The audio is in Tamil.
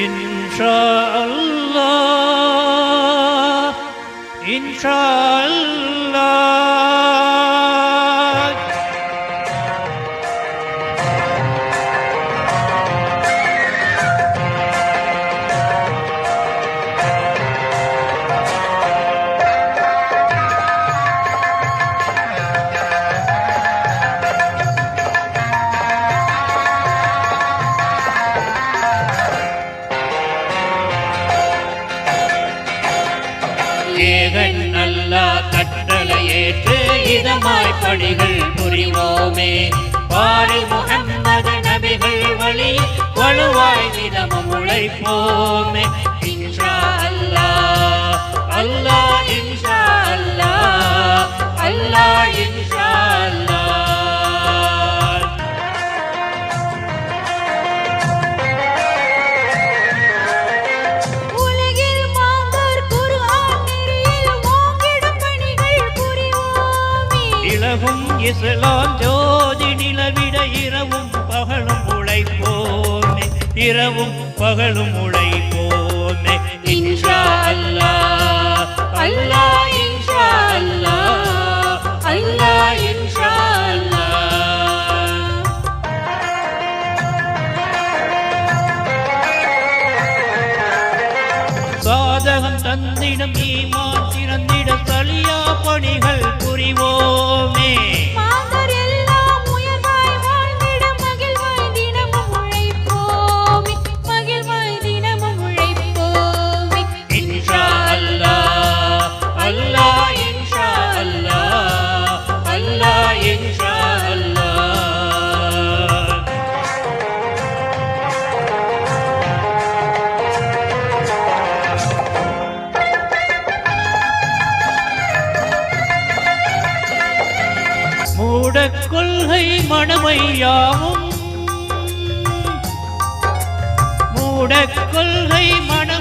இன்ஷா அல்லாஹ் இன்ஷா அல்லாஹ். ஏகன் அல்லாஹ் கட்டளை ஏற்று இதமாய் பணிகள் புரிவோமே. வாரில் முஹம்மது நபிகள் வழி வலுவாய் தினமும் உழைப்போமே. இன்ஷா அல்லாஹ் அல்லாஹ் இன்ஷா அல்லாஹ் அல்லாஹ் இன்ஷா அல்லாஹ். இஸ்லாம் ஜோதி நிலவிட இரவும் பகலும் உழைப்போமே. இரவும் பகலும் உழைப்போமே. இன்ஷா அல்லாஹ் அல்லாஹ் இன்ஷா அல்லாஹ் அல்லாஹ் இன்ஷா அல்லாஹ். சாதகம் தந்திடம் ஈமான் சிறந்திட சலியா பணிகள் புரிவோமே. மூடக் கொள்கை மனமையாவும் மூடக் கொள்கை மன